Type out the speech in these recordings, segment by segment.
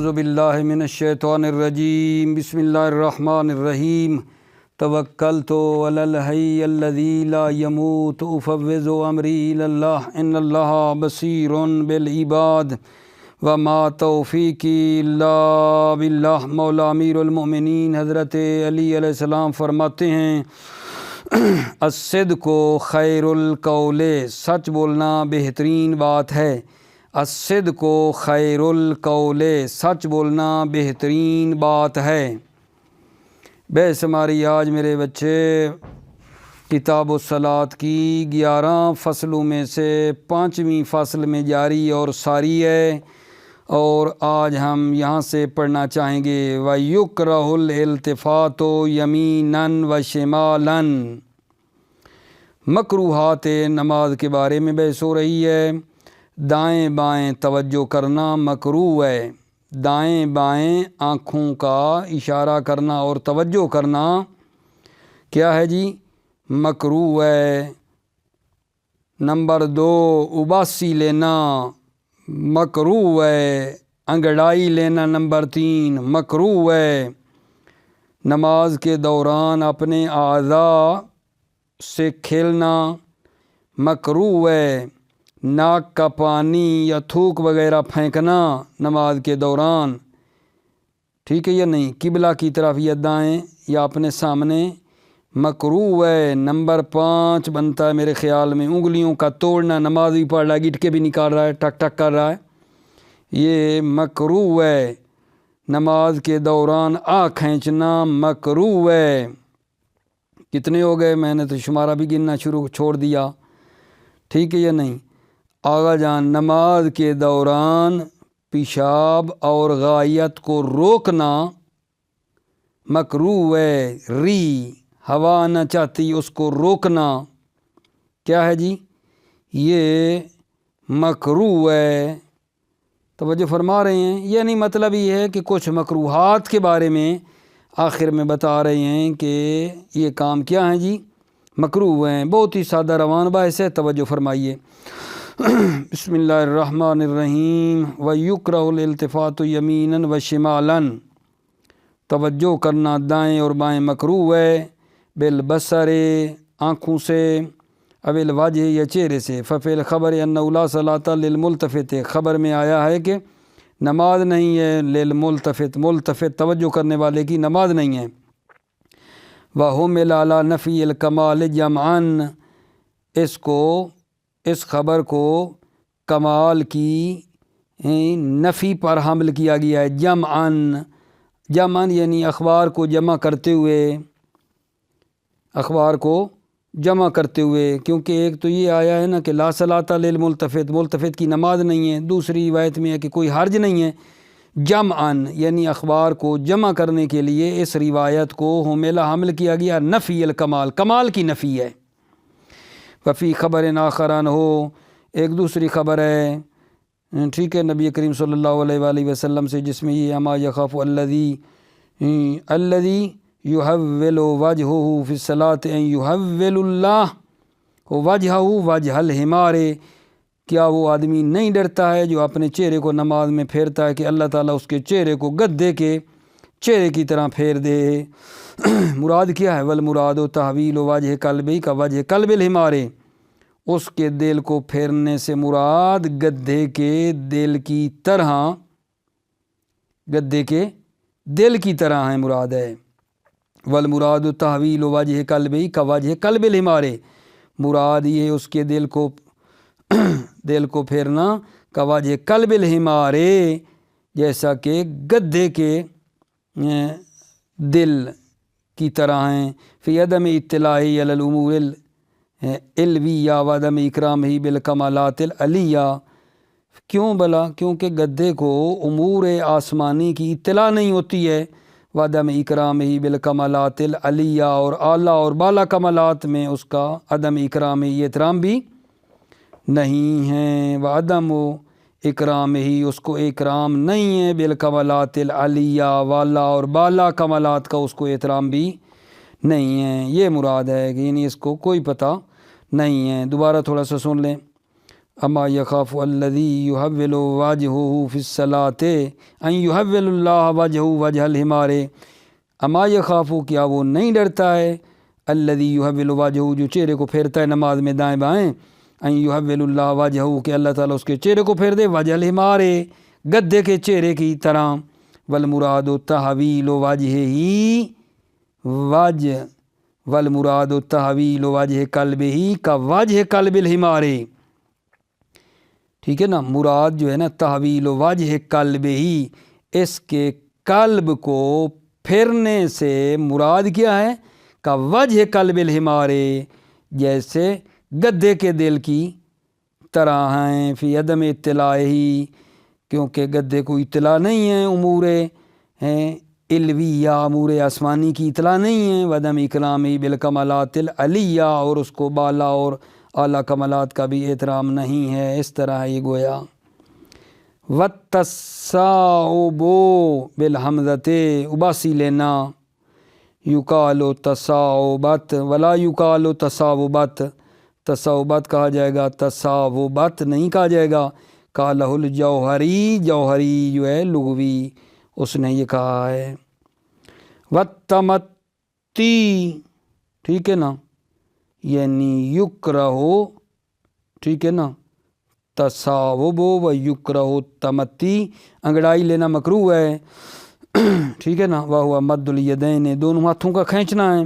اعوذ باللہ من الشیطان الرجیم بسم اللہ الرحمن الرحیم توکلت علی الحی الذی لا یموت افوض امری الی اللہ ان اللہ بصیر بالعباد وما توفیقی الا باللہ۔ مولا امیر المؤمنین حضرت علی علیہ السلام فرماتے ہیں الصدق خیر القول، سچ بولنا بہترین بات ہے۔ الصدق خیر القول، سچ بولنا بہترین بات ہے۔ بحث ہماری آج میرے بچے کتاب الصلاۃ کی 11 فصلوں میں سے 5ویں فصل میں جاری اور ساری ہے، اور آج ہم یہاں سے پڑھنا چاہیں گے وَيُكْرَهُ الْإِلْتِفَاتُ يَمِينًا وَشِمَالًا۔ مکروہات نماز کے بارے میں بحث ہو رہی ہے۔ دائیں بائیں توجہ کرنا مکروہ ہے۔ دائیں بائیں آنکھوں کا اشارہ کرنا اور توجہ کرنا کیا ہے جی؟ مکروہ ہے۔ نمبر 2، اباسی لینا مکروہ ہے۔ انگڑائی لینا نمبر 3 مکروہ ہے۔ نماز کے دوران اپنے اعضاء سے کھیلنا مکروہ ہے۔ ناک کا پانی یا تھوک وغیرہ پھینکنا نماز کے دوران ٹھیک ہے یا نہیں؟ قبلہ کی طرف یا دائیں یا اپنے سامنے مکروہ ہے۔ نمبر 5 بنتا ہے میرے خیال میں انگلیوں کا توڑنا، نماز بھی پڑھ رہا ہے گٹکے بھی نکال رہا ہے، ٹک ٹک کر رہا ہے، یہ مکروہ ہے۔ نماز کے دوران کھینچنا مکروہ ہے۔ کتنے ہو گئے؟ میں نے تو شمارہ بھی گننا چھوڑ دیا، ٹھیک ہے یا نہیں؟ آغا جان، نماز کے دوران پیشاب اور غائط کو روکنا مکروہ ہے۔ ہوا آنا چاہتی اس کو روکنا کیا ہے جی؟ یہ مکروہ ہے۔ توجہ فرما رہے ہیں؟ یعنی مطلب یہ ہے کہ کچھ مکروہات کے بارے میں آخر میں بتا رہے ہیں کہ یہ کام کیا ہیں جی؟ مکروہ ہیں۔ بہت ہی سادہ روان باعث ہے، توجہ فرمائیے۔ بسم اللہ الرحمن الرحیم وَيُكْرَهُ الْإِلْتِفَاتُ يَمِينًا وَشِمَالًا، توجہ کرنا دائیں اور بائیں مکروہ ہے۔ بالبصر، آنکھوں سے، او الوجہ یا چہرے سے۔ ففی الخبر انہ لا صلاۃ للملتفت، خبر میں آیا ہے کہ نماز نہیں ہے للملتفت، ملتفت توجہ کرنے والے کی نماز نہیں ہے۔ وَحُمِلَ عَلَى نَفِي الْكَمَالِ جَمْعًا، اس خبر کو کمال کی نفی پر حمل کیا گیا ہے جمعاً یعنی اخبار کو جمع کرتے ہوئے، کیونکہ ایک تو یہ آیا ہے نا کہ لا صلاۃ للملتفت، ملتفت کی نماز نہیں ہے۔ دوسری روایت میں ہے کہ کوئی حرج نہیں ہے۔ جمعاً یعنی اخبار کو جمع کرنے کے لیے اس روایت کو حمل کیا گیا نفی الکمال، کمال کی نفی ہے۔ وفی خبر آخران ہو، ایک دوسری خبر ہے ٹھیک ہے نبی کریم صلی اللہ علیہ وآلہ وسلم سے، جس میں یہ اما یخاف الذی یحول وجہہ فی الصلاۃ ان یحول اللہ وجہہ وجہ الحمار، کیا وہ آدمی نہیں ڈرتا ہے جو اپنے چہرے کو نماز میں پھیرتا ہے کہ اللہ تعالیٰ اس کے چہرے کو گدھے کے چہرے کی طرح پھیر دے۔ مراد کیا ہے؟ والمراد تحویل وجہ قلبی کا وجہ قلب الحمار، اس کے دل کو پھیرنے سے مراد گدھے کے دل کی طرح، گدھے کے دل کی طرح ہے مراد ہے۔ والمراد تحویل وجہ قلبی کا وجہ قلب الحمار، مراد یہ اس کے دل کو پھیرنا کا وجہ قلب الحمار، جیسا کہ گدھے کے دل کی طرح ہیں۔ فی عدم اطلاع علی الامور العلویہ و عدم اکرامہ بالکمالات العلیہ، کیوں بلا؟ کیونکہ گدھے کو امور آسمانی کی اطلاع نہیں ہوتی ہے۔ وعدم اکرامہ بالکمالات العلیہ، اور اعلیٰ اور بالا کمالات میں اس کا عدم اکرامہ احترام بھی نہیں ہے۔ وعدم اکرامہ، اس کو اکرام نہیں ہے، بالکمالات العلیہ، والا اور بالا کمالات کا اس کو احترام بھی نہیں ہے۔ یہ مراد ہے کہ یعنی اس کو کوئی پتہ نہیں ہے۔ دوبارہ تھوڑا سا سن لیں۔ اما یخاف الذی یحول وجهه فی الصلاۃ ان یحول اللہ وجهه وجه الحمار، اما یخاف کیا وہ نہیں ڈرتا ہے، الذی یحول وجهه جو چہرے کو پھیرتا ہے نماز میں دائیں بائیں، ان یحول اللہ وجهه کہ اللہ تعالیٰ اس کے چہرے کو پھیر دے، وجه الحمار گدھے کے چہرے کی طرح، والمراد تحویل وجهه وجه والمراد تحویل وجه قلبه کا وجه قلب الحمار، ٹھیک ہے نا، مراد جو ہے نا تحویل وجه قلبه اس کے قلب کو پھرنے سے مراد کیا ہے، کا وجه قلب الحمار جیسے گدھے کے دل کی طرح ہیں، فی عدم اطلاع ہی کیونکہ گدھے کو اطلاع نہیں ہے امور علویہ، امور آسمانی کی اطلاع نہیں ہے، وعدم اکرامی بالکمالات العلیہ اور اس کو بالا اور اعلیٰ کمالات کا بھی احترام نہیں ہے، اس طرح ہے یہ گویا۔ والتصاؤب بالحمزۃ اباسی لینا، یقال تصاؤبت ولا یقال تصاؤبت، تصاؤبت کہا جائے گا، تصاؤبت نہیں کہا جائے گا، قالہ الجوہری، جوہری جو ہے لغوی اس نے یہ کہا ہے۔ والتمتی، ٹھیک ہے نا، یعنی یکرہ، ٹھیک ہے نا، تصاوب و یکرہ تمتی، انگڑائی لینا مکروہ ہے، ٹھیک ہے نا، وہو مد الیدین دونوں ہاتھوں کا کھینچنا ہے،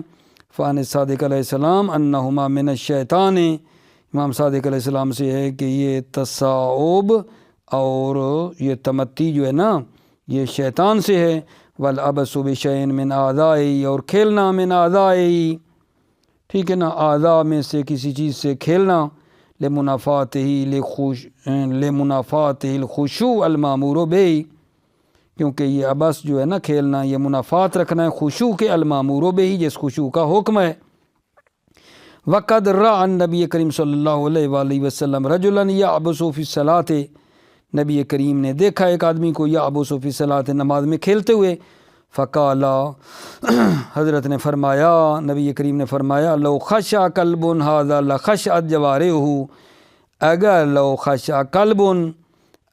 فان صادق علیہ السلام انہما من الشیطان، امام صادق علیہ السلام سے ہے کہ یہ تصاوب اور یہ تمتی جو ہے نا یہ شیطان سے ہے، والعبث بشیء من اعضائی، اور کھیلنا من اعضائی، ٹھیک ہے نا، اعضاء میں سے کسی چیز سے کھیلنا، لمنافاتہ الخشوع المامور بہ، کیونکہ یہ عبث جو ہے نا کھیلنا یہ منافات رکھنا ہے خشوع کے، المامور بہ جس خشوع کا حکم ہے۔ وقد رأى النبی کریم صلی اللہ علیہ وآلہ وسلم رجلا یعبث فی الصلاۃ، نبی کریم نے دیکھا ایک آدمی کو یعبث فی الصلاۃ نماز میں کھیلتے ہوئے، فقال حضرت نے فرمایا، نبی کریم نے فرمایا، لو خشع قلب ھذا لخشعت جوارحہ، اگر لو خشع قلب،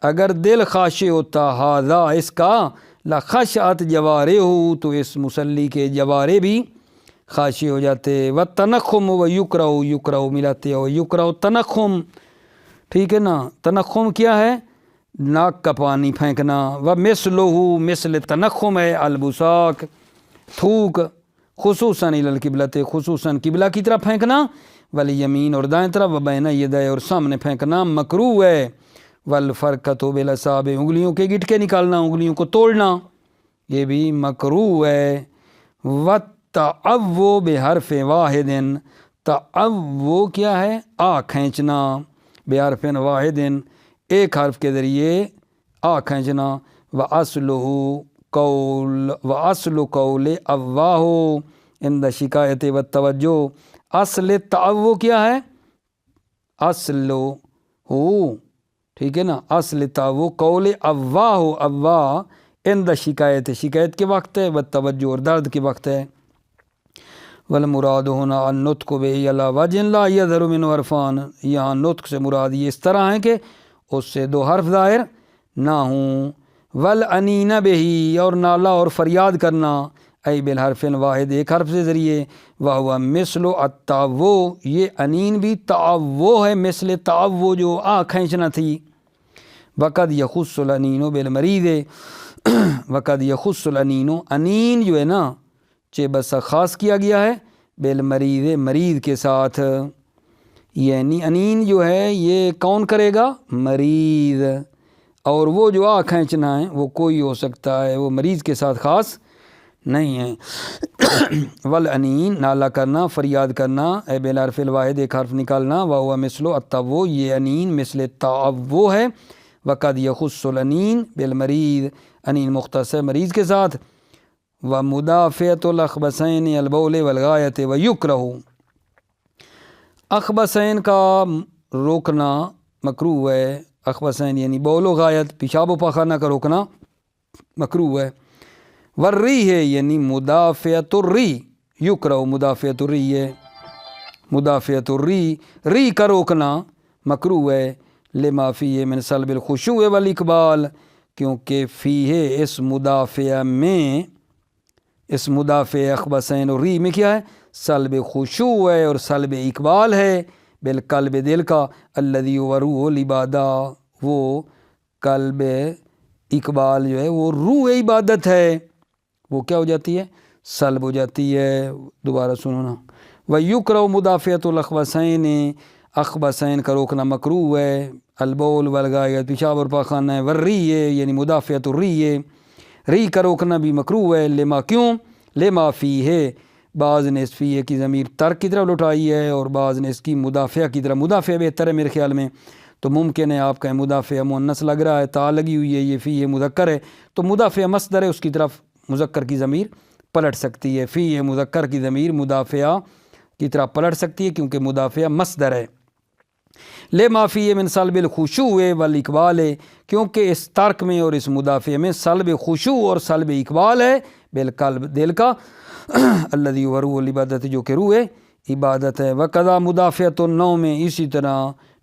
اگر دل خاشع ہوتا ھذا اس کا، لخشعت جوارحہ تو اس مصلی کے جوارے بھی خاشع ہو جاتے۔ والتنخم و یکرہ، یکرہ ملاتے ہو، یکرہ تنخم، ٹھیک ہے نا، تنخم کیا ہے، ناک کا پانی پھینکنا، ومثلہ مثل تنخم ہے البصاق، تھوک، خصوصاً الی القبلۃ، خصوصاً قبلہ کی طرف پھینکنا، والیمین اور دائیں طرف، وبین یدی اور سامنے پھینکنا مکروہ ہے، والفرقۃ بالاصابع انگلیوں کے گٹکے نکالنا، انگلیوں کو توڑنا یہ بھی مکروہ ہے۔ والتعوع بحرف واحد، تعوع کیا ہے، آ کھینچنا، بحرف واحد ایک حرف کے ذریعے آ کھینچنا، وَأَصْلُ قَوْلِ أَوَّاهُ عند شکایت والتوجہ، اصل تعوع کیا ہے، اصل ہو، ٹھیک ہے نا، اصل تعوع قول أَوَّاهُ، أَوَّا عند شکایت، شکایت کے وقت ہے، والتوجہ اور درد کے وقت ہے۔ والمراد ہونا النطق به علی وجہ لا یظہر منہ حرفان، یہاں نطق سے مراد یہ اس طرح ہے کہ اس سے دو حرف ظاہر نہ ہوں۔ والانین بہ، اور نالا اور فریاد کرنا، ای بالحرف واحد ایک حرف سے ذریعے، وہو مثل التعوع، یہ انین بھی تعوع ہے، مثل تعوع جو آ کھینچنا تھی۔ وقد یخص الانین بالمریض، وقد یخص الانین، انین جو ہے نا چہ بسا خاص کیا گیا ہے، بالمریض مریض کے ساتھ، یعنی انین جو ہے یہ کون کرے گا، مریض، اور وہ جو آ کھینچنا ہے وہ کوئی ہو سکتا ہے، وہ مریض کے ساتھ خاص نہیں ہے۔ والانین نالا کرنا، فریاد کرنا، اے بالحرف الواحد ایک حرف نکالنا، وہو مثل التعوع، یہ انین مثل تعوع ہے۔ وقد یخص الانین بالمریض، انین مختص ہے مریض کے ساتھ۔ ومدافعۃ الاخبثین البول والغایۃ ویکرہ، اخبثین کا روکنا مکروہ ہے، اخبثین یعنی بول و غایت، پیشاب و پاخانہ کا روکنا مکروہ ہے۔ والریح ہے یعنی مدافعۃ الریح، یکرہ مدافعۃ الریح ہے، مدافعۃ الریح، ری کا روکنا مکروہ ہے، لما فیہ من سلب الخشوع والاقبال، کیونکہ فیہ اس مدافع میں، اس مدافع اخبثین اور ری میں کیا ہے؟ سلب خشوع ہے اور سلب اقبال ہے، بالقلب دل کا، الذی هو روح العبادہ، وہ قلب اقبال جو ہے وہ روح عبادت ہے، وہ کیا ہو جاتی ہے؟ سلب ہو جاتی ہے۔ دوبارہ سنو نا، وَيُكْرَهُ مُدَافِعَةُ الْأَخْبَثَيْنِ، اخبثین کا روکنا مکروہ ہے، البول والغائط پیشاب اور پاخانہ ہے، والری ہے یعنی مدافعۃ الری ہے، ری کا روکنا بھی مکروہ ہے، لما کیوں؟ لما فی ہے، بعض نے اس فیہ کی ضمیر ترک کی طرف لٹائی ہے اور بعض نے اس کی مدافع کی طرف، مدافع بہتر ہے میرے خیال میں، تو ممکن ہے آپ کا مدافع مؤنث لگ رہا ہے، تا لگی ہوئی ہے، یہ فیہ مذکر ہے تو مدافع مصدر ہے، اس کی طرف مذکر کی ضمیر پلٹ سکتی ہے، فیہ مذکر کی ضمیر مدافع کی طرف پلٹ سکتی ہے کیونکہ مدافع مصدر ہے۔ لما فیہ من سلب الخشوع والاقبال، کیونکہ اس ترک میں اور اس مدافع میں سلب خشوع اور سلب اقبال ہے، بالقلب دل کا، الذی هو روح العبادت جو کہ روح عبادت ہے، وقضا مدافعۃ النوم، اسی طرح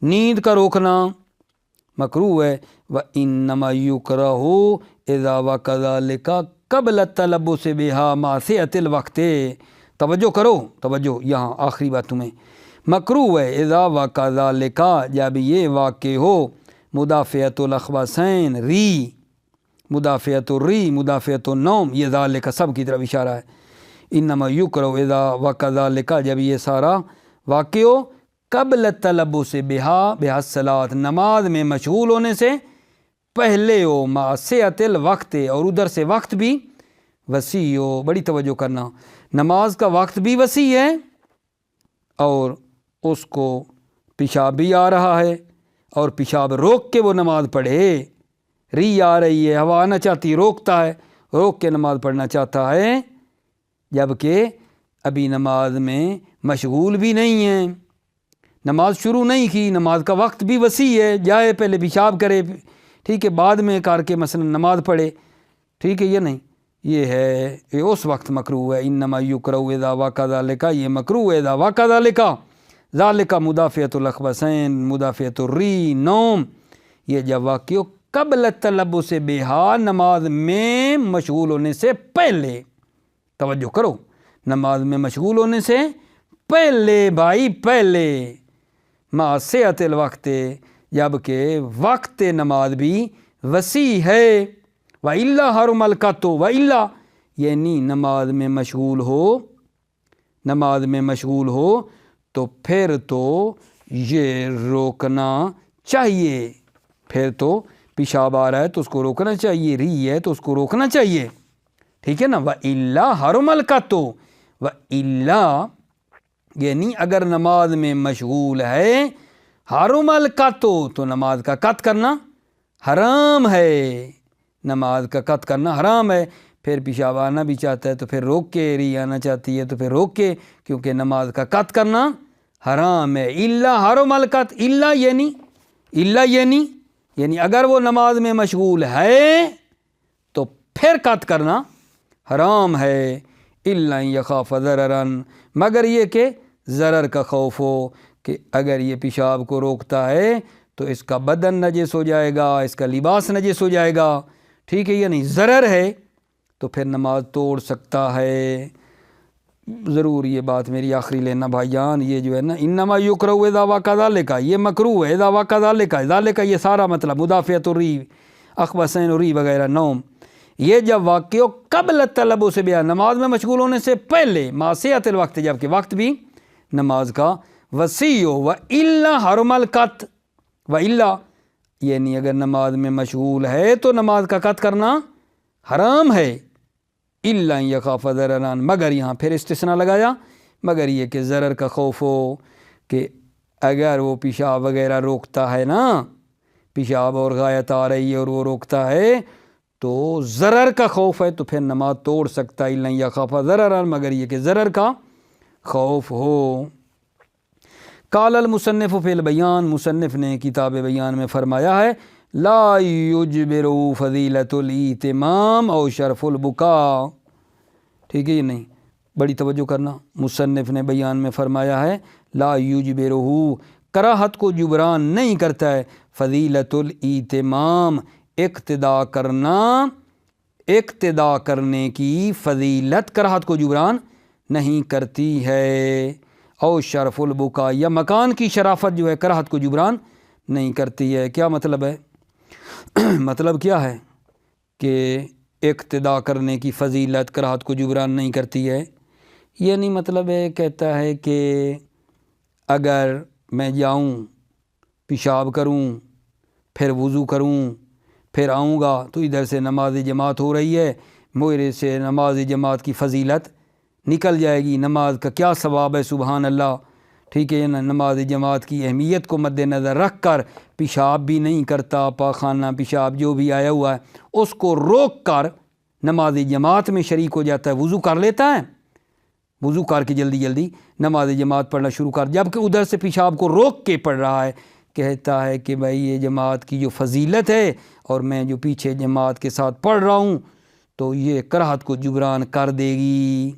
نیند کا روکنا مکروہ ہے، وانما یکرہ اذا وکذالک قبل التلبس بها مع سعۃ الوقت، توجہ کرو، توجہ یہاں آخری باتوں میں، مکروہ ہے اذا وکذالک، جب یہ واقع ہو، مدافعۃ الاخبثین ری، مدافعۃ الری، مدافعۃ النوم، یہ ذالک سب کی طرف اشارہ ہے، انما یکرہ اذا وکذالک، جب یہ سارا واقع ہو، قبل التلبس بها الصلاۃ، نماز میں مشغول ہونے سے پہلے ہو، مع سعۃ الوقت، اور ادھر سے وقت بھی وسیع ہو، بڑی توجہ کرنا، نماز کا وقت بھی وسیع ہے اور اس کو پیشاب بھی آ رہا ہے اور پیشاب روک کے وہ نماز پڑھے، ری آ رہی ہے، ہوا آنا چاہتی، روکتا ہے، روک کے نماز پڑھنا چاہتا ہے، جبکہ ابھی نماز میں مشغول بھی نہیں ہے، نماز شروع نہیں کی، نماز کا وقت بھی وسیع ہے، جائے پہلے پیشاب کرے، ٹھیک ہے، بعد میں کر کے مثلا نماز پڑھے، ٹھیک ہے، یہ نہیں، یہ ہے یہ اس وقت مکروہ ہے، انما یکرہ اذا وقع ذالک، یہ مکروہ ہے اذا وقع ذالک، ذالک مدافعۃ الاخبثین، مدافعۃ الری، نوم، یہ جب واقع ہو قبل التلبس بہا، نماز میں مشغول ہونے سے پہلے، توجہ کرو، نماز میں مشغول ہونے سے پہلے، بھائی پہلے، مع سعۃ الوقت، جبکہ وقت نماز بھی وسیع ہے، وَإِلَّا حَرُمَ الْقَطُّ، وَإِلَّا یعنی نماز میں مشغول ہو، نماز میں مشغول ہو تو پھر تو یہ روکنا چاہیے، پھر تو پیشاب آ رہا ہے تو اس کو روکنا چاہیے، ری ہے تو اس کو روکنا چاہیے، ٹھیک ہے نا، وَإِلَّا حَرُمَ الْقَطُّ، وَإِلَّا یعنی اگر نماز میں مشغول ہے، حرم القط، تو نماز کا قط کرنا حرام ہے، نماز کا قط کرنا حرام ہے، پھر پیشاب آنا بھی چاہتا ہے تو پھر روک کے، ری آنا چاہتی ہے تو پھر روک کے، کیونکہ نماز کا قط کرنا حرام ہے، الا حرم القط، الا یعنی اگر وہ نماز میں مشغول ہے تو پھر قط کرنا حرام ہے، الا یخاف ضررا، مگر یہ کہ ضرر کا خوف ہو، کہ اگر یہ پیشاب کو روکتا ہے تو اس کا بدن نجس ہو جائے گا، اس کا لباس نجس ہو جائے گا، ٹھیک ہے، یعنی ضرر ہے تو پھر نماز توڑ سکتا ہے۔ ضرور یہ بات میری آخری لینا بھائی جان، یہ جو ہے نا، انما یکرہ اذا وقع ذالک، یہ مکروہ ہے اذا وقع ذالک، ذالک یہ سارا مطلب مدافعۃ الری، اخبثین الری وغیرہ، نوم، یہ جب واقع ہو قبل التلبس بہا، نماز میں مشغول ہونے سے پہلے، مع سعۃ الوقت، جبکہ وقت بھی نماز کا وسیع ہو، وَإِلَّا حَرُمَ الْقَطْ، وَإِلَّا یعنی اگر نماز میں مشغول ہے تو نماز کا قط کرنا حرام ہے، اِلَّا یخاف ضررا، مگر یہاں پھر استثناء لگایا، مگر یہ کہ ضرر کا خوف ہو، کہ اگر وہ پیشاب وغیرہ روکتا ہے نا، پیشاب اور غائط آ رہی ہے اور وہ روکتا ہے تو ضرر کا خوف ہے تو پھر نماز توڑ سکتا ہے، اِلَّا یخاف ضررا، مگر یہ کہ ضرر کا خوف ہو۔ قال المصنف فی البیان، مصنف نے کتاب بیان میں فرمایا ہے، لا یجبر فضیلۃ الاتمام او شرف البکاء، ٹھیک ہے، یہ نہیں، بڑی توجہ کرنا، مصنف نے بیان میں فرمایا ہے، لا یجبرہ، کراہت کو جبران نہیں کرتا ہے۔ فضیلت الاتمام، اقتدا کرنے کی فضیلت کراہت کو جبران نہیں کرتی ہے۔ او شرف البکا، یا مکان کی شرافت جو ہے کراہت کو جبران نہیں کرتی ہے۔ کیا مطلب ہے؟ مطلب کیا ہے کہ اقتدا کرنے کی فضیلت کراہت کو جبران نہیں کرتی ہے؟ یعنی مطلب ہے، کہتا ہے کہ اگر میں جاؤں پیشاب کروں پھر وضو کروں پھر آؤں گا تو ادھر سے نماز جماعت ہو رہی ہے، میرے سے نماز جماعت کی فضیلت نکل جائے گی، نماز کا کیا ثواب ہے، سبحان اللہ، ٹھیک ہے نا۔ نماز جماعت کی اہمیت کو مد نظر رکھ کر پیشاب بھی نہیں کرتا، پاخانہ پیشاب جو بھی آیا ہوا ہے اس کو روک کر نماز جماعت میں شریک ہو جاتا ہے، وضو کر لیتا ہے، وضو کر کے جلدی جلدی نماز جماعت پڑھنا شروع کر، جبکہ ادھر سے پیشاب کو روک کے پڑھ رہا ہے۔ کہتا ہے کہ بھائی یہ جماعت کی جو فضیلت ہے اور میں جو پیچھے جماعت کے ساتھ پڑھ رہا ہوں تو یہ کراہت کو جبران کر دے گی،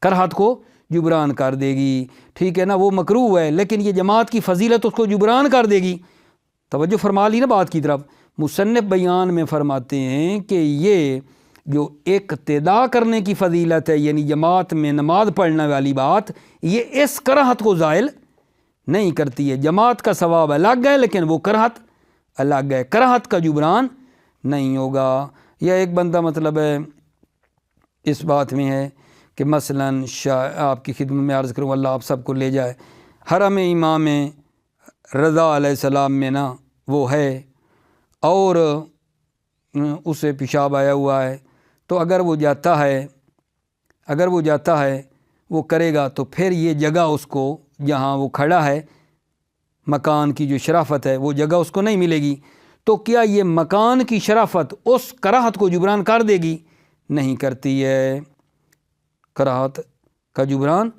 کراہت کو جبران کر دے گی، ٹھیک ہے نا۔ وہ مکروہ ہے لیکن یہ جماعت کی فضیلت اس کو جبران کر دے گی۔ توجہ فرما لی نا بات کی طرف۔ مصنف بیان میں فرماتے ہیں کہ یہ جو اقتدا کرنے کی فضیلت ہے، یعنی جماعت میں نماز پڑھنے والی بات، یہ اس کراہت کو زائل نہیں کرتی ہے۔ جماعت کا ثواب الگ ہے لیکن وہ کراہت الگ ہے، کراہت کا جبران نہیں ہوگا۔ یا ایک بندہ مطلب ہے اس بات میں ہے کہ مثلاً آپ کی خدمت میں عرض کروں، اللہ آپ سب کو لے جائے، حرم امام رضا علیہ السلام میں نا وہ ہے اور اسے پیشاب آیا ہوا ہے، تو اگر وہ جاتا ہے وہ کرے گا تو پھر یہ جگہ اس کو جہاں وہ کھڑا ہے، مکان کی جو شرافت ہے وہ جگہ اس کو نہیں ملے گی۔ تو کیا یہ مکان کی شرافت اس کراہت کو جبران کر دے گی؟ نہیں کرتی ہے، کراہت کا جبران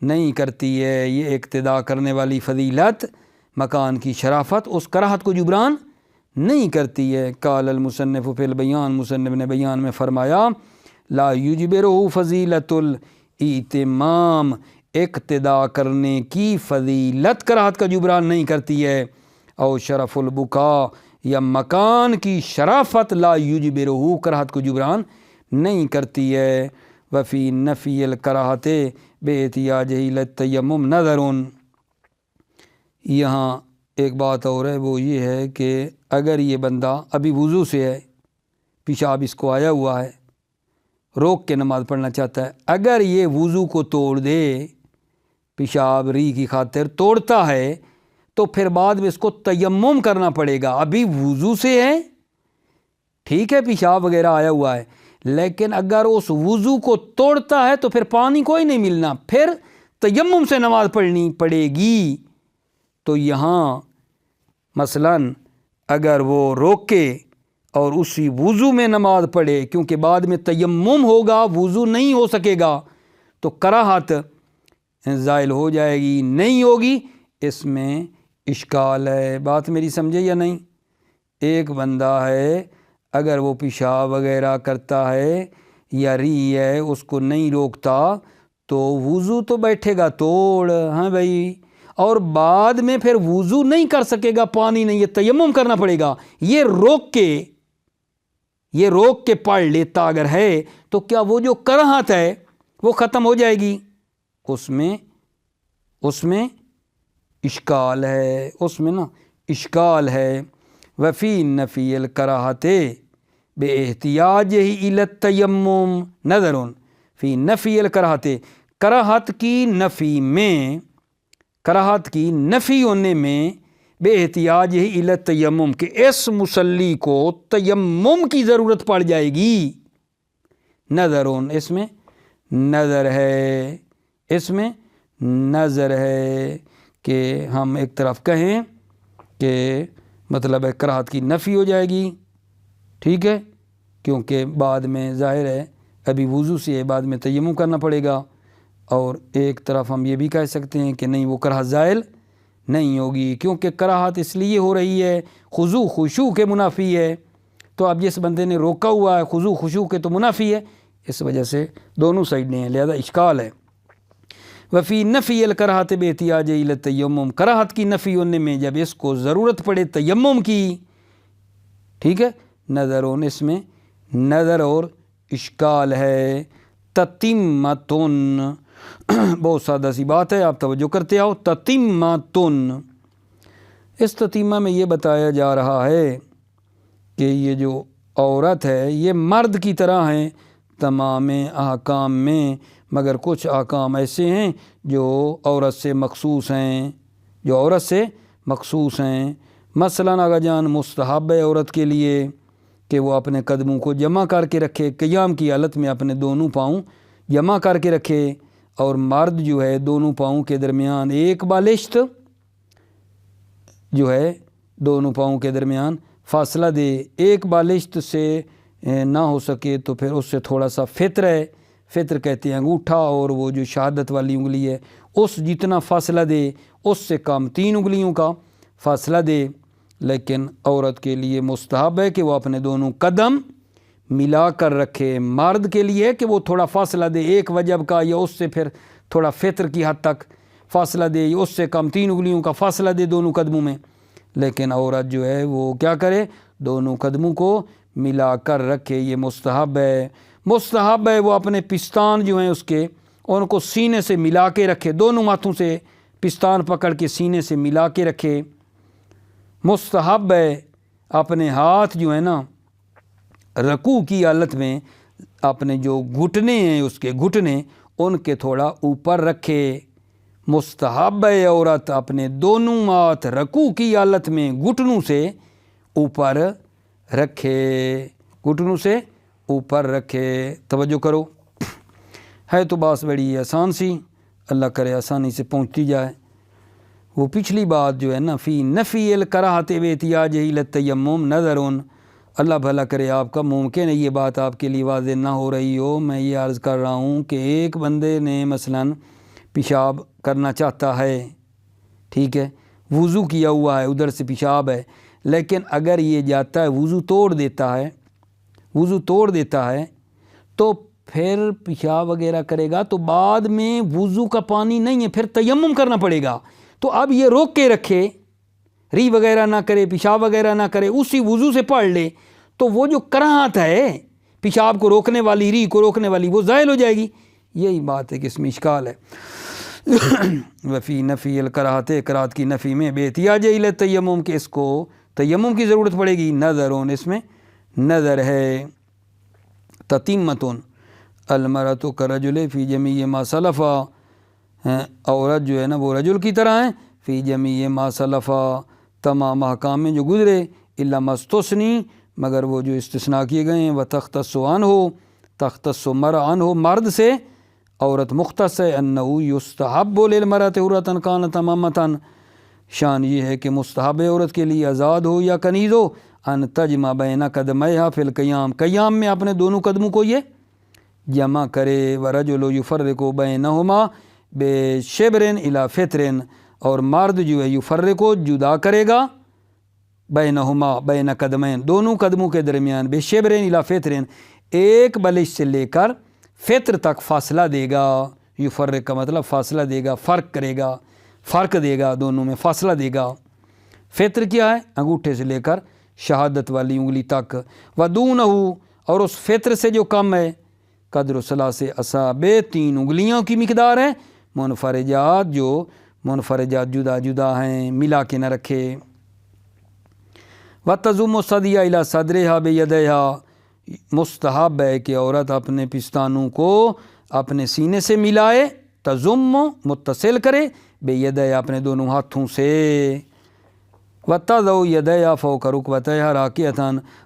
نہیں کرتی ہے۔ یہ اقتدا کرنے والی فضیلت، مکان کی شرافت، اس کراہت کو جبران نہیں کرتی ہے۔ قال المصنف فی البیان، مصنف نے بیان میں فرمایا، لا یجبرہ فضیلت الاتمام، اقتدا کرنے کی فضیلت کراہت کا جبران نہیں کرتی ہے۔ او شرف البکا، یا مکان کی شرافت، لا یجبرہ، کراہت کو جبران نہیں کرتی ہے۔ وفی نفی الکراہت باحتیاجہ الی التیمم نظر۔ یہاں ایک بات اور ہے، وہ یہ ہے کہ اگر یہ بندہ ابھی وضو سے ہے، پیشاب اس کو آیا ہوا ہے، روک کے نماز پڑھنا چاہتا ہے، اگر یہ وضو کو توڑ دے، پیشاب ری کی خاطر توڑتا ہے تو پھر بعد میں اس کو تیمم کرنا پڑے گا۔ ابھی وضو سے ہے، ٹھیک ہے، پیشاب وغیرہ آیا ہوا ہے، لیکن اگر اس وضو کو توڑتا ہے تو پھر پانی کوئی نہیں ملنا، پھر تیمم سے نماز پڑھنی پڑے گی۔ تو یہاں مثلاً اگر وہ روکے اور اسی وضو میں نماز پڑھے، کیونکہ بعد میں تیمم ہوگا، وضو نہیں ہو سکے گا، تو کراہت زائل ہو جائے گی، نہیں ہوگی، اس میں اشکال ہے۔ بات میری سمجھے یا نہیں؟ ایک بندہ ہے، اگر وہ پیشاب وغیرہ کرتا ہے یا ری ہے، اس کو نہیں روکتا تو وضو تو بیٹھے گا توڑ، ہاں بھائی، اور بعد میں پھر وضو نہیں کر سکے گا، پانی نہیں، یہ تیمم کرنا پڑے گا۔ یہ روک کے پڑھ لیتا اگر ہے تو کیا وہ جو کراہت ہے وہ ختم ہو جائے گی؟ اس میں اشکال ہے، اس میں نا اشکال ہے۔ وفی نفی الکراہت باحتیاجہ الی التیمم نظر۔ فی نفی الکراہت، کراہت کی نفی ہونے میں باحتیاجہ الی التیمم، کہ اس مصلی کو تیمم کی ضرورت پڑ جائے گی، نظر، اس میں نظر ہے، اس میں نظر ہے کہ ہم ایک طرف کہیں کہ مطلب ہے کراہت کی نفی ہو جائے گی، ٹھیک ہے، کیونکہ بعد میں ظاہر ہے ابھی وضو سے بعد میں تیمم کرنا پڑے گا، اور ایک طرف ہم یہ بھی کہہ سکتے ہیں کہ نہیں، وہ کراہت زائل نہیں ہوگی، کیونکہ کراہت اس لیے ہو رہی ہے خضوع خشوع کے منافی ہے، تو اب جس بندے نے روکا ہوا ہے خضوع خشوع کے تو منافی ہے، اس وجہ سے دونوں سائڈ ہیں، لہذا اشکال ہے۔ وفی نفی الکراہت باحتیاج الی التیمم، کراہت کی نفی ہونے میں جب اس کو ضرورت پڑے تیمم کی، ٹھیک ہے، نظر اس میں نظر اور اشکال ہے۔ تتمتن، بہت سادہ سی بات ہے، آپ توجہ کرتے آؤ۔ تتمتن، اس تتیمہ میں یہ بتایا جا رہا ہے کہ یہ جو عورت ہے یہ مرد کی طرح ہیں تمام احکام میں، مگر کچھ احکام ایسے ہیں جو عورت سے مخصوص ہیں، جو عورت سے مخصوص ہیں۔ مثلاً آغا جان مستحب ہے عورت کے لیے کہ وہ اپنے قدموں کو جمع کر کے رکھے، قیام کی حالت میں اپنے دونوں پاؤں جمع کر کے رکھے، اور مرد جو ہے دونوں پاؤں کے درمیان ایک بالشت جو ہے دونوں پاؤں کے درمیان فاصلہ دے، ایک بالشت سے نہ ہو سکے تو پھر اس سے تھوڑا سا فطر ہے، فطر کہتے ہیں انگوٹھا، اور وہ جو شہادت والی انگلی ہے اس جتنا فاصلہ دے، اس سے کم 3 انگلیوں کا فاصلہ دے۔ لیکن عورت کے لیے مستحب ہے کہ وہ اپنے دونوں قدم ملا کر رکھے، مرد کے لیے کہ وہ تھوڑا فاصلہ دے، ایک وجب کا یا اس سے پھر تھوڑا فطر کی حد تک فاصلہ دے، یا اس سے کم 3 انگلیوں کا فاصلہ دے دونوں قدموں میں۔ لیکن عورت جو ہے وہ کیا کرے، دونوں قدموں کو ملا کر رکھے، یہ مستحب ہے۔ مستحب ہے وہ اپنے پستان جو ہیں اس کے، ان کو سینے سے ملا کے رکھے، دونوں ہاتھوں سے پستان پکڑ کے سینے سے ملا کے رکھے۔ مستحب ہے اپنے ہاتھ جو ہے نا رکوع کی حالت میں اپنے جو گھٹنے ہیں اس کے گھٹنے ان کے تھوڑا اوپر رکھے۔ مستحب ہے عورت اپنے دونوں ہاتھ رکوع کی حالت میں گھٹنوں سے اوپر رکھے، گھٹنوں سے اوپر رکھے۔ توجہ کرو، ہے تو بات بڑی آسان سی، اللہ کرے آسانی سے پہنچتی جائے۔ وہ پچھلی بات جو ہے نا فی نفی الکراہت باحتیاج الی التیمم نظرن، اللہ بھلا کرے آپ کا ممکن ہے یہ بات آپ کے لیے واضح نہ ہو رہی ہو، میں یہ عرض کر رہا ہوں کہ ایک بندے نے مثلاً پیشاب کرنا چاہتا ہے، ٹھیک ہے، وضو کیا ہوا ہے، ادھر سے پیشاب ہے، لیکن اگر یہ جاتا ہے وضو توڑ دیتا ہے تو پھر پیشاب وغیرہ کرے گا تو بعد میں وضو کا پانی نہیں ہے، پھر تیمم کرنا پڑے گا۔ تو اب یہ روک کے رکھے، ری وغیرہ نہ کرے، پیشاب وغیرہ نہ کرے، اسی وضو سے پڑھ لے، تو وہ جو کراہت ہے پیشاب کو روکنے والی، ری کو روکنے والی، وہ زائل ہو جائے گی۔ یہی بات ہے کہ اس میں اشکال ہے۔ وفی نفی الکراہت، کراہت کی نفی میں باحتیاج الی التیمم، کہ اس کو تیمم کی ضرورت پڑے گی۔ نظرون، اس میں نظر ہے۔ تتیمتن المرأۃ کرجل فی جمیع ما سلف، عورت جو ہے نا وہ رجل کی طرح ہے، فی جمیع ما سلف، تمام احکام میں جو گزرے، الا ما استثنی، مگر وہ جو استثناء کیے گئے ہیں، وتختص عنہ، تختص مرء عنہ، مرد سے عورت مختص ہے، انہ یستحب للمرأۃ حرۃ کانت امامۃ، شان یہ ہے کہ مستحب ہے عورت کے لیے آزاد ہو یا کنیز ہو، ان تجمع بین قدمیہا فی القیام، قیام میں اپنے دونوں قدموں کو یہ جمع کرے۔ ورجل یفرق بینہما بشبر الی فطر، اور مرد جو ہے یفرق جدا کرے گا بینہما، بین قدمین، دونوں قدموں کے درمیان، بشبر الی فطر، ایک بلش سے لے کر فطر تک فاصلہ دے گا۔ یفرق کا مطلب فاصلہ دے گا، فرق کرے گا، فرق دے گا، دونوں میں فاصلہ دے گا۔ فطر کیا ہے؟ انگوٹھے سے لے کر شہادت والی انگلی تک۔ ودونہ، اور اس فطر سے جو کم ہے، قدر ثلاث اصابع، 3 انگلیوں کی مقدار ہے، منفرجات، جو منفرجات جدا جدا ہیں، ملا کے نہ رکھے۔ وتضم الثدی الی صدرہا بیدہا، مستحب ہے کہ عورت اپنے پستانوں کو اپنے سینے سے ملائے، تضم متصل کرے، بیدہا اپنے دونوں ہاتھوں سے، وتضع یدیہا فوق رکبتیہا راکعۃ،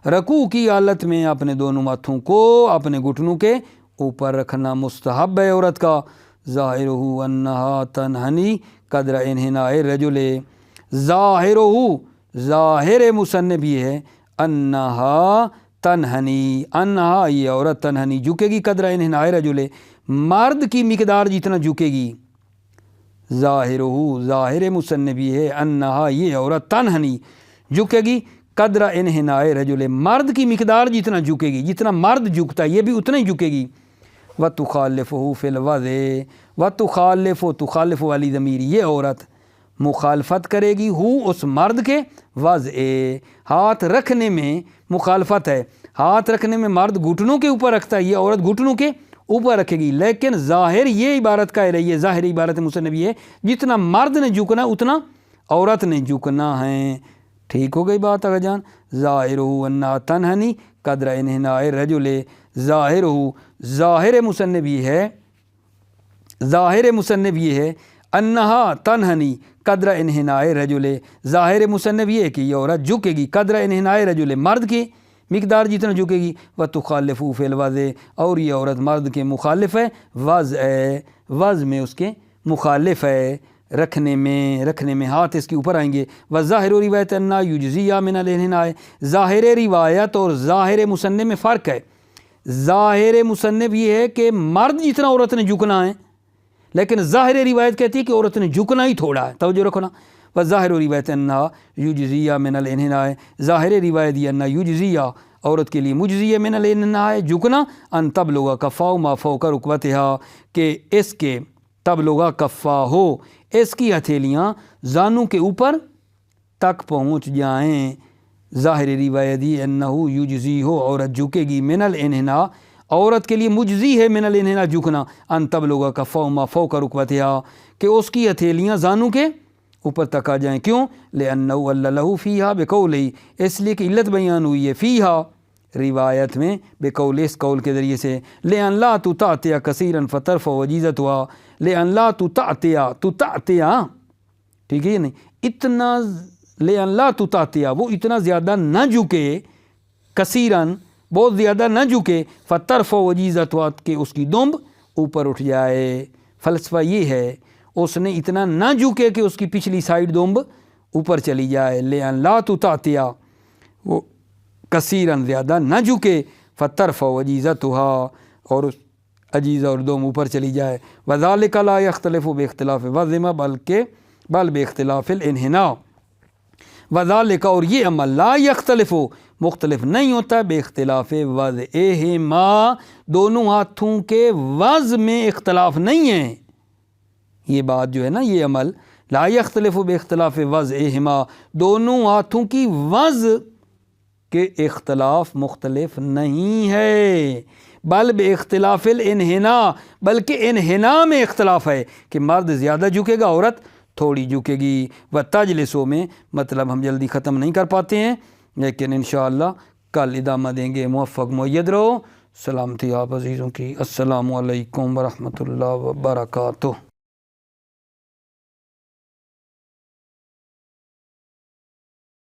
رکوع کی حالت میں اپنے دونوں ہاتھوں کو اپنے گھٹنوں کے اوپر رکھنا مستحب ہے عورت کا۔ ظاہرہ انہا تنحنی قدر انحناء الرجل، ظاہر مصنف یہ ہے انہا تنحنی، انہا یہ عورت تنحنی جھکے گی، قدر انحناء الرجل، مرد کی مقدار جتنا جھکے گی۔ ظاہر مصنف یہ ہے انہا یہ عورت تنحنی جھکے گی، قدر انحناء الرجل، مرد کی مقدار جتنا جھکے گی، جتنا مرد جھکتا ہے یہ بھی اتنا ہی جھکے گی۔ وتخالفہ فی الوضع وتخالف تخالف والی ضمیر یہ عورت مخالفت کرے گی اس مرد کے وضع ہاتھ رکھنے میں مخالفت ہے. ہاتھ رکھنے میں مرد گھٹنوں کے اوپر رکھتا ہے, یہ عورت گھٹنوں کے اوپر رکھے گی, لیکن ظاہر یہ عبارت کا رہی ہے, ظاہر عبارت مصنف یہ ہے جتنا مرد نے جھکنا اتنا عورت نے جھکنا ہے. ٹھیک ہو گئی بات آقا جان. ظاہرہ انہا تنہنی قدر انحناء الرجل, ظاہرہ ظاہر مصنف یہ ہے انہا تنہنی قدر انحناء الرجل, ظاہر مصنف یہ ہے کہ یہ عورت جھکے گی قدر انحناء الرجل مرد کے مقدار جتنا جھکے گی, وتخالف فی الوضع اور یہ عورت مرد کے مخالف ہے, وضع میں اس کے مخالف ہے, رکھنے میں ہاتھ اس کے اوپر آئیں گے. وظاہر روایت انہا یجزیہ من الانحناء, ظاہر روایت اور ظاہر مصنف میں فرق ہے. ظاہر مصنف یہ ہے کہ مرد جتنا عورت نے جھکنا ہے, لیکن ظاہر روایت کہتی ہے کہ عورت نے جھکنا ہی تھوڑا ہے. توجہ رکھنا. وظاہر روایت انہا یجزیہ من الانحناء, ظاہر روایت یہ انہا یجزیہ عورت کے لیے مجزیہ من الانحناء جھکنا, ان تبلغ کفاہ ما فوق رکبتہا کہ اس کے تبلغ کفاہ ہو اس کی ہتھیلیاں زانوں کے اوپر تک پہنچ جائیں. ظاہر روایت یہ انہو یجزی ہو عورت جھکے گی من الانحناء عورت کے لیے مجزی ہے من الانحناء جھکنا, ان تبلغ کفاہ ما فوق رکبتہا کہ اس کی ہتھیلیاں زانوں کے اوپر تک آ جائیں. کیوں؟ لأنہو عللہ فیہا بقولہ, اس لیے کہ علت بیان ہوئی ہے فیہا روایت میں بقول اس قول کے ذریعے سے, لأن لا تتعتع کثیرا فترفع وجیزتها, لأن لا تتعتع ٹھیک ہے یا نہیں, اتنا لأن لا تتعتع وہ اتنا زیادہ نہ جھکے, کثیراً بہت زیادہ نہ جھکے, فترفع وجیزتها کہ اس کی دمب اوپر اٹھ جائے. فلسفہ یہ ہے اس نے اتنا نہ جھکے کہ اس کی پچھلی سائڈ دمب اوپر چلی جائے. لأن لا تتعتع وہ کثیراً زیادہ نہ جھکے, فترفع وجیزتها اور عجیزہ اور دوم اوپر چلی جائے. وذالک لا یختلف باختلاف وضع بل باختلاف الانحناء, وذالک اور یہ عمل لا یختلف مختلف نہیں ہوتا باختلاف وضعہما دونوں ہاتھوں کے وضع میں اختلاف نہیں ہے. یہ بات جو ہے نا, یہ عمل لا یختلف باختلاف وضعہما دونوں ہاتھوں کی وضع کے اختلاف مختلف نہیں ہے, بل باختلاف الانحناء بلکہ انحناء میں اختلاف ہے کہ مرد زیادہ جھکے گا عورت تھوڑی جھکے گی. وتجلسوا میں مطلب ہم جلدی ختم نہیں کر پاتے ہیں, لیکن انشاءاللہ کل ادامہ دیں گے. موفق مؤید رہو. سلامتی آپ عزیزوں کی. السلام علیکم ورحمۃ اللہ وبرکاتہ.